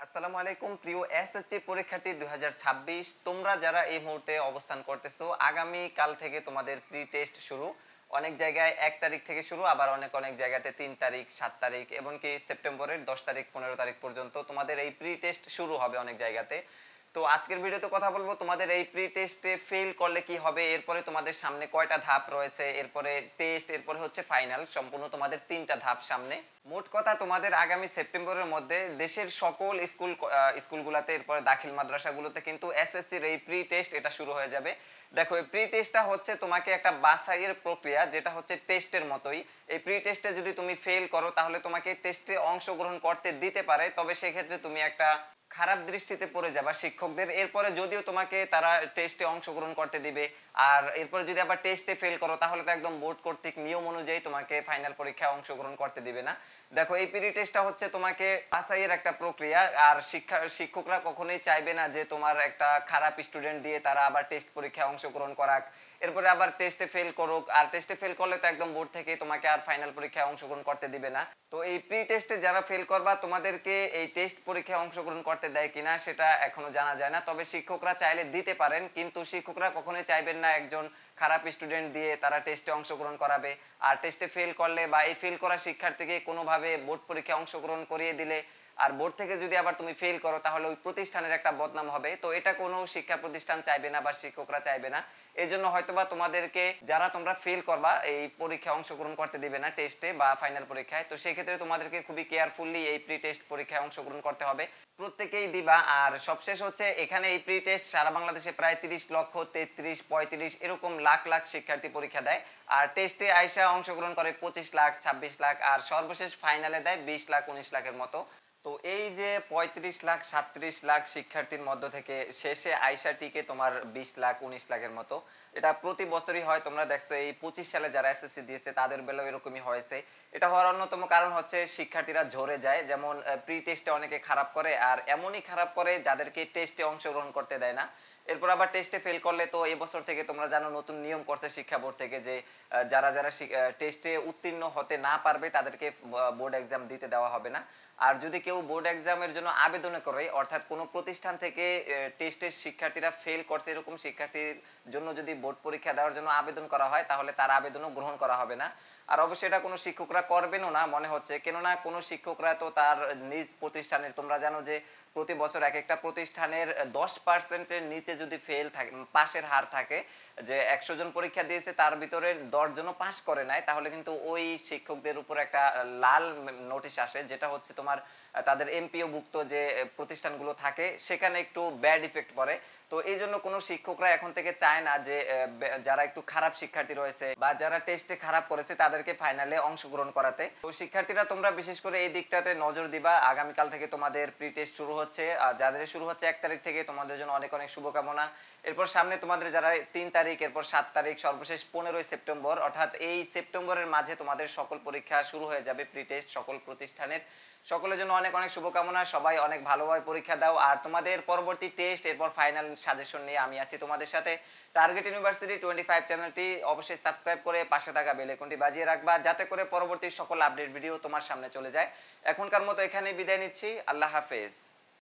আসসালামু আলাইকুম প্রিয় এসএসসি পরীক্ষার্থী 2026। তোমরা যারা এই মুহূর্তে অবস্থান করতেছো, আগামী কাল থেকে তোমাদের প্রি টেস্ট শুরু। অনেক জায়গায় 1 তারিখ থেকে শুরু, আবার অনেক অনেক জায়গাতে 3 তারিখ, 7 তারিখ, এমনকি সেপ্টেম্বরের 10 তারিখ, 15 তারিখ পর্যন্ত তোমাদের এই প্রি টেস্ট শুরু হবে অনেক জায়গাতে। তো আজকের ভিডিওতে কথা বলবো তোমাদের এই প্রি টেস্টে ফেল করলে কি হবে, এরপরে তোমাদের সামনে কয়টা ধাপ রয়েছে, এরপরে টেস্ট, এরপরে হচ্ছে ফাইনাল, সম্পূর্ণ তোমাদের 3টা ধাপ সামনে। মোট কথা তোমাদের আগামী সেপ্টেম্বরের মধ্যে দেশের সকল স্কুলগুলোতে, এরপরে দাখিল মাদ্রাসাগুলোতে কিন্তু এসএসসির এই প্রি টেস্ট এটা শুরু হয়ে যাবে। দেখো, এই প্রি টেস্টটা হচ্ছে তোমাকে একটা বাছাইয়ের প্রক্রিয়া, যেটা হচ্ছে টেস্টের মতোই। এই প্রি টেস্টে যদি তুমি ফেল করো তাহলে তোমাকে টেস্টে অংশগ্রহণ করতে দিতে পারে, তবে সেক্ষেত্রে তুমি একটা খারাপ দৃষ্টিতে পড়ে যাবা শিক্ষকদের। এরপরে যদিও তোমাকে তারা টেস্টে অংশগ্রহণ করতে দিবে, আর এরপরে যদি আবার টেস্টে ফেল করো তাহলে তো একদম বোর্ড কর্তৃক নিয়ম অনুযায়ী তোমাকে ফাইনাল পরীক্ষায় অংশগ্রহণ করতে দিবে না। দেখো, এই প্রি টেস্টটা হচ্ছে তোমাকে বাছাইয়ের একটা প্রক্রিয়া, আর শিক্ষকরা কখনোই চাইবে না যে তোমার একটা খারাপ স্টুডেন্ট দিয়ে তারা আবার টেস্ট পরীক্ষায় অংশগ্রহণ করাক, এরপরে আবার টেস্টে ফেল করুক। আর টেস্টে ফেল করলে তো একদম বোর্ড থেকে তোমাকে আর ফাইনাল পরীক্ষায় অংশগ্রহণ করতে দিবে না। তো এই প্রি টেস্টে যারা ফেল করবা, তোমাদেরকে এই টেস্ট পরীক্ষায় অংশগ্রহণ করতে দেয় কিনা সেটা এখনো জানা যায় না, তবে শিক্ষকরা চাইলে দিতে পারেন, কিন্তু শিক্ষকরা কখনোই চাইবেন না একজন খারাপ স্টুডেন্ট দিয়ে তারা টেস্টে অংশগ্রহণ করাবে। আর টেস্টে ফেল করলে বা এই ফেল করা শিক্ষার্থীকে কোনোভাবে বোর্ড পরীক্ষায় অংশগ্রহণ করিয়ে দিলে, আর বোর্ড থেকে যদি আবার তুমি ফেল করো তাহলে ওই প্রতিষ্ঠানের একটা বদনাম হবে। তো এটা কোনো শিক্ষা প্রতিষ্ঠান চাইবে না বা শিক্ষকরা চাইবে না। এই জন্য হয়তোবা তোমাদেরকে, যারা তোমরা ফেল করবা, এই পরীক্ষায় অংশগ্রহণ করতে দিবে না টেস্টে বা ফাইনাল পরীক্ষায়। তো সেই ক্ষেত্রে তোমাদেরকে খুবই কেয়ারফুলি এই প্রি টেস্ট পরীক্ষায় অংশগ্রহণ করতে হবে। প্রত্যেকেই দিবা। আর সবশেষ হচ্ছে, এখানে এই প্রি টেস্ট সারা বাংলাদেশে প্রায় 30 লক্ষ, 33, 35 এরকম লাখ লাখ শিক্ষার্থী পরীক্ষা দেয়। আর টেস্টে আইসা অংশগ্রহণ করে 25 লাখ, 26 লাখ, আর সর্বশেষ ফাইনালে দেয় 20 লাখ, 19 লাখের মতো। তো এই যে 35 লাখ, 37 লাখ শিক্ষার্থীর মধ্য থেকে শেষে আইসা টিকে তোমার 20 লাখ, 19 লাখের মতো। এটা প্রতি বছরই হয়, তোমরা দেখছো এই 25 সালে যারা এসএসসি দিয়েছে তাদের বেলাও এরকমই হয়েছে। এটা হওয়ার অন্যতম কারণ হচ্ছে শিক্ষার্থীরা ঝরে যায়, যেমন প্রি টেস্টে অনেকে খারাপ করে, আর এমনই খারাপ করে যাদেরকে টেস্টে অংশগ্রহণ করতে দেয় না। এরপর আবার টেস্টে ফেল করলে তো এবছর থেকে তোমরা জানো নতুন নিয়ম করছে শিক্ষা বোর্ড থেকে, যে যারা যারা টেস্টে উত্তীর্ণ হতে না পারবে তাদেরকে বোর্ড এক্সাম দিতে দেওয়া হবে না। আর যদি কেউ বোর্ড এক্সামের জন্য আবেদন করে, অর্থাৎ কোনো প্রতিষ্ঠান থেকে টেস্টের শিক্ষার্থীরা ফেল করছে এরকম শিক্ষার্থীর জন্য যদি বোর্ড পরীক্ষা দেওয়ার জন্য আবেদন করা হয়, তাহলে তার আবেদনও গ্রহণ করা হবে না। আর অবশ্যই এটা কোনো শিক্ষকরা করবেনও না মনে হচ্ছে, কেননা কোনো শিক্ষকরা তো তার নিজ প্রতিষ্ঠানের, তোমরা জানো যে প্রতি বছর এক একটা প্রতিষ্ঠানের 10%-এর নিচে যদি ফেল থাকে, পাশের হার থাকে, যে 100 জন পরীক্ষা দিয়েছে তার ভিতরে 10 জনও পাস করে নাই, তাহলে কিন্তু ওই শিক্ষকদের উপর একটা লাল নোটিশ আসে, যেটা হচ্ছে তোমার তাদের এমপিও ভুক্ত যে প্রতিষ্ঠানগুলো থাকে সেখানে একটু ব্যাড ইফেক্ট পড়ে। তো এই জন্য কোনো শিক্ষকরা এখন থেকে চায় না যে যারা একটু খারাপ শিক্ষার্থী রয়েছে বা যারা টেস্টে খারাপ করেছে তাদেরকে ফাইনালে অংশগ্রহণ করাতে। তো শিক্ষার্থীরা তোমরা বিশেষ করে এই দিকটাতে নজর দিবা। আগামীকাল থেকে তোমাদের প্রি টেস্ট শুরু হচ্ছে, আর যাদের শুরু হচ্ছে 1 তারিখ থেকে, তোমাদের জন্য অনেক অনেক শুভকামনা। এরপর সামনে তোমাদের যারা 3 তারিখ, এরপর 7 তারিখ, সর্বশেষ 15ই সেপ্টেম্বর, অর্থাৎ এই সেপ্টেম্বরের মাঝে তোমাদের সকল পরীক্ষা শুরু হয়ে যাবে, প্রি টেস্ট সকল প্রতিষ্ঠানের। সকলের জন্য অনেক অনেক শুভকামনা, সবাই অনেক ভালোভাবে পরীক্ষা দাও। আর তোমাদের পরবর্তী টেস্ট, এরপর ফাইনাল সাজেশন নিয়ে আমি আছি তোমাদের সাথে। টার্গেট ইউনিভার্সিটি 25 চ্যানেলটি অবশ্যই সাবস্ক্রাইব করে পাশে থাকা বেল আইকনটি বাজিয়ে রাখবা, যাতে করে পরবর্তী সকল আপডেট ভিডিও তোমার সামনে চলে যায়। এখনকার মতো এখানেই বিদায় নিচ্ছি। আল্লাহ হাফেজ।